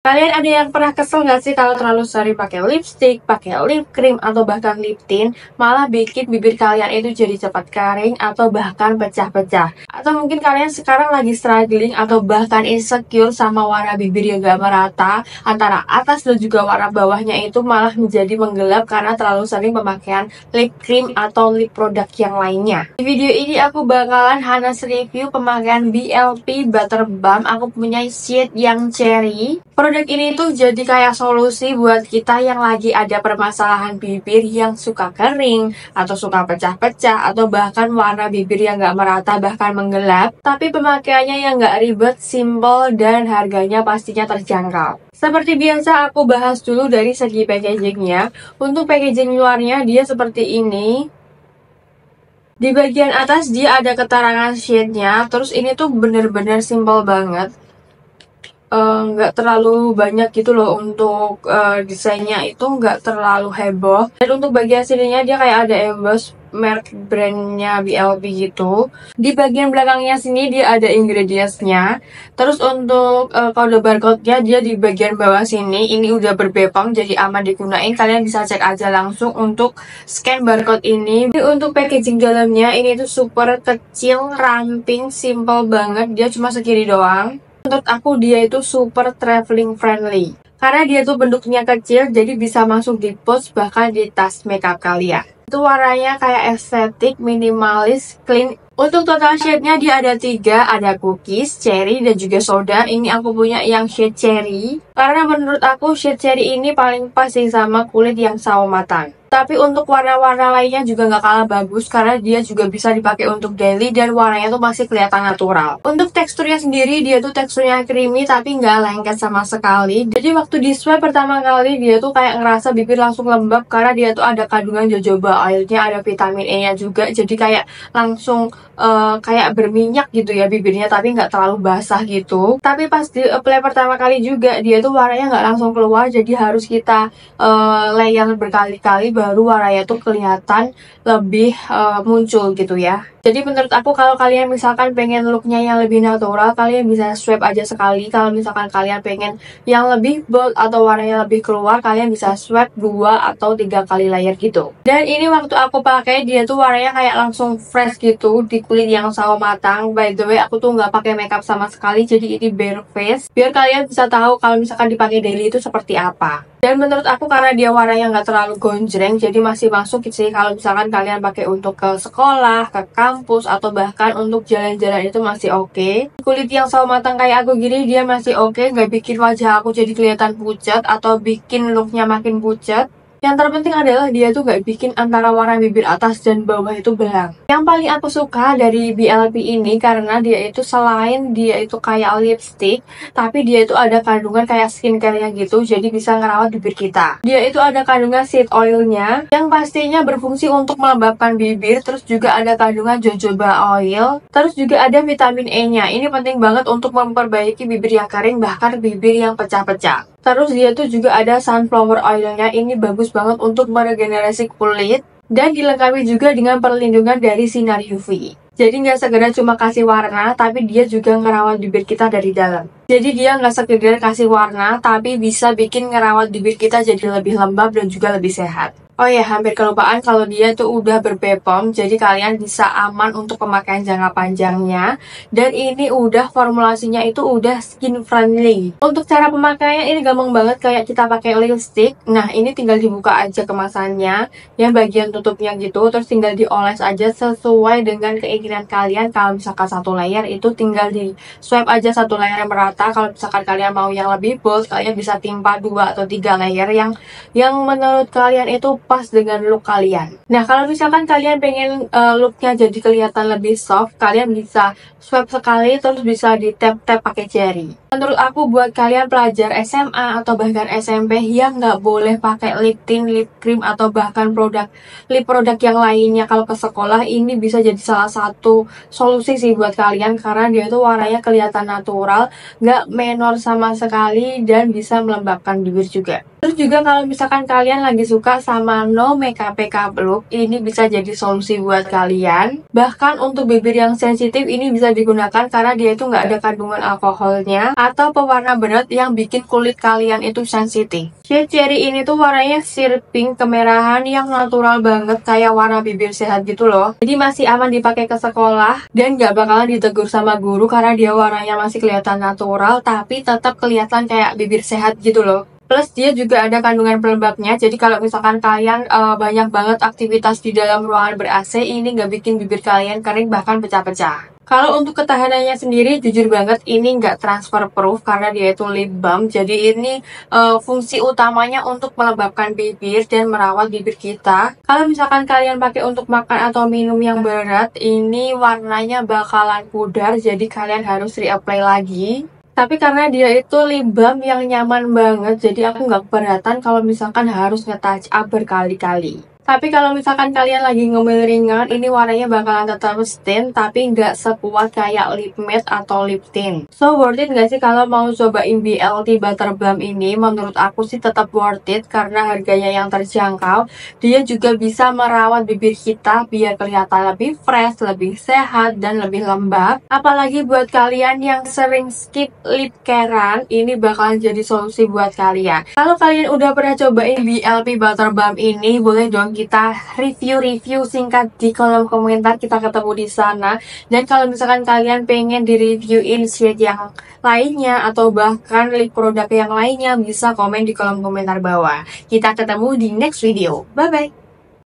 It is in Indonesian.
Kalian ada yang pernah kesel nggak sih kalau terlalu sering pakai lipstick, pakai lip cream, atau bahkan lip tint, malah bikin bibir kalian itu jadi cepat kering atau bahkan pecah-pecah? Atau mungkin kalian sekarang lagi struggling atau bahkan insecure sama warna bibir yang gak merata, antara atas dan juga warna bawahnya itu malah menjadi menggelap karena terlalu sering pemakaian lip cream atau lip produk yang lainnya. Di video ini aku bakalan Hanas review pemakaian BLP Butter Balm. Aku punya shade yang cherry. Produk ini tuh jadi kayak solusi buat kita yang lagi ada permasalahan bibir yang suka kering, atau suka pecah-pecah, atau bahkan warna bibir yang gak merata bahkan menggelap, tapi pemakaiannya yang gak ribet, simple, dan harganya pastinya terjangkau. Seperti biasa aku bahas dulu dari segi packagingnya. Untuk packaging luarnya dia seperti ini. Di bagian atas dia ada keterangan shade-nya, terus ini tuh bener-bener simple banget. Nggak terlalu banyak gitu loh untuk desainnya, itu nggak terlalu heboh. Dan untuk bagian sininya dia kayak ada emboss merek brandnya BLP gitu. Di bagian belakangnya sini dia ada ingredientsnya. Terus untuk kode barcode-nya dia di bagian bawah sini. Ini udah berbepom jadi aman digunain. Kalian bisa cek aja langsung untuk scan barcode ini. Jadi untuk packaging dalamnya ini tuh super kecil, ramping, simple banget. Dia cuma segini doang. Menurut aku dia itu super traveling friendly karena dia tuh bentuknya kecil, jadi bisa masuk di pouch bahkan di tas makeup kalian. Itu warnanya kayak estetik, minimalis, clean. Untuk total shade-nya dia ada 3, ada cookies, cherry, dan juga soda. Ini aku punya yang shade cherry karena menurut aku shade cherry ini paling pas sih sama kulit yang sawo matang. Tapi untuk warna-warna lainnya juga nggak kalah bagus karena dia juga bisa dipakai untuk daily dan warnanya tuh masih kelihatan natural. Untuk teksturnya sendiri dia tuh teksturnya creamy tapi nggak lengket sama sekali. Jadi waktu di swipe pertama kali dia tuh kayak ngerasa bibir langsung lembab karena dia tuh ada kandungan jojoba oilnya, ada vitamin E nya juga. Jadi kayak langsung kayak berminyak gitu ya bibirnya, tapi nggak terlalu basah gitu. Tapi pas di apply pertama kali juga dia tuh warnanya nggak langsung keluar, jadi harus kita layer berkali-kali baru warnanya tuh kelihatan lebih muncul gitu ya. Jadi menurut aku kalau kalian misalkan pengen looknya yang lebih natural, kalian bisa swipe aja sekali. Kalau misalkan kalian pengen yang lebih bold atau warnanya lebih keluar, kalian bisa swipe 2 atau 3 kali layer gitu. Dan ini waktu aku pakai dia tuh warnanya kayak langsung fresh gitu di kulit yang sawo matang. By the way aku tuh nggak pakai makeup sama sekali, jadi ini bare face biar kalian bisa tahu kalau misalkan dipakai daily itu seperti apa. Dan menurut aku karena dia warnanya nggak terlalu gonjreng, jadi masih masuk sih kalau misalkan kalian pakai untuk ke sekolah, ke kampus, atau bahkan untuk jalan-jalan itu masih oke. Kulit yang sawo matang kayak aku gini dia masih oke, nggak bikin wajah aku jadi kelihatan pucat atau bikin looknya makin pucat. Yang terpenting adalah dia tuh gak bikin antara warna bibir atas dan bawah itu belang. Yang paling aku suka dari BLP ini karena dia itu selain dia itu kayak lipstick, tapi dia itu ada kandungan kayak skincare-nya gitu, jadi bisa ngerawat bibir kita. Dia itu ada kandungan seed oil-nya yang pastinya berfungsi untuk melembabkan bibir, terus juga ada kandungan jojoba oil, terus juga ada vitamin E-nya. Ini penting banget untuk memperbaiki bibir yang kering bahkan bibir yang pecah-pecah. Terus dia tuh juga ada sunflower oilnya, ini bagus banget untuk meregenerasi kulit dan dilengkapi juga dengan perlindungan dari sinar UV. Jadi nggak sekedar cuma kasih warna, tapi dia juga ngerawat bibir kita dari dalam. Jadi dia nggak sekedar kasih warna, tapi bisa bikin ngerawat bibir kita jadi lebih lembab dan juga lebih sehat. Oh ya, hampir kelupaan kalau dia tuh udah berbepom, jadi kalian bisa aman untuk pemakaian jangka panjangnya. Dan ini udah formulasinya itu udah skin friendly. Untuk cara pemakaiannya ini gampang banget kayak kita pakai lipstick. Nah, ini tinggal dibuka aja kemasannya, yang bagian tutupnya gitu, terus tinggal dioles aja sesuai dengan keinginan kalian. Kalau misalkan satu layer itu tinggal di swipe aja satu layer yang merata. Kalau misalkan kalian mau yang lebih bold, kalian bisa timpa 2 atau 3 layer yang menurut kalian itu pas dengan look kalian. Nah, kalau misalkan kalian pengen looknya jadi kelihatan lebih soft, kalian bisa swipe sekali terus bisa di tap-tap pakai cherry. Menurut aku buat kalian pelajar SMA atau bahkan SMP yang nggak boleh pakai lip tint, lip cream, atau bahkan lip produk yang lainnya kalau ke sekolah, ini bisa jadi salah satu solusi sih buat kalian karena dia tuh warnanya kelihatan natural, nggak menor sama sekali, dan bisa melembabkan bibir juga. Terus juga kalau misalkan kalian lagi suka sama no makeup look, ini bisa jadi solusi buat kalian. Bahkan untuk bibir yang sensitif ini bisa digunakan karena dia itu nggak ada kandungan alkoholnya atau pewarna berat yang bikin kulit kalian itu sensitif. Shade cherry ini tuh warnanya sheer pink kemerahan yang natural banget kayak warna bibir sehat gitu loh. Jadi masih aman dipakai ke sekolah dan nggak bakalan ditegur sama guru karena dia warnanya masih kelihatan natural tapi tetap kelihatan kayak bibir sehat gitu loh. Plus dia juga ada kandungan pelembabnya, jadi kalau misalkan kalian banyak banget aktivitas di dalam ruangan ber-AC, ini nggak bikin bibir kalian kering bahkan pecah-pecah. Kalau untuk ketahanannya sendiri, jujur banget ini nggak transfer proof karena dia itu lip balm. Jadi ini fungsi utamanya untuk melembabkan bibir dan merawat bibir kita. Kalau misalkan kalian pakai untuk makan atau minum yang berat, ini warnanya bakalan pudar, jadi kalian harus reapply lagi. Tapi karena dia itu lip balm yang nyaman banget, jadi aku nggak keberatan kalau misalkan harus nge-touch up berkali-kali. Tapi kalau misalkan kalian lagi ngemil ringan, ini warnanya bakalan tetap stain, tapi nggak sekuat kayak lip matte atau lip tint. So, worth it nggak sih kalau mau cobain BLT Butter Balm ini? Menurut aku sih tetap worth it, karena harganya yang terjangkau. Dia juga bisa merawat bibir kita biar kelihatan lebih fresh, lebih sehat, dan lebih lembab. Apalagi buat kalian yang sering skip lip care-an, ini bakalan jadi solusi buat kalian. Kalau kalian udah pernah cobain BLT Butter Balm ini, boleh dong kita review singkat di kolom komentar, kita ketemu di sana. Dan kalau misalkan kalian pengen di-reviewin shade yang lainnya atau bahkan lip produk yang lainnya, bisa komen di kolom komentar bawah. Kita ketemu di next video. Bye bye.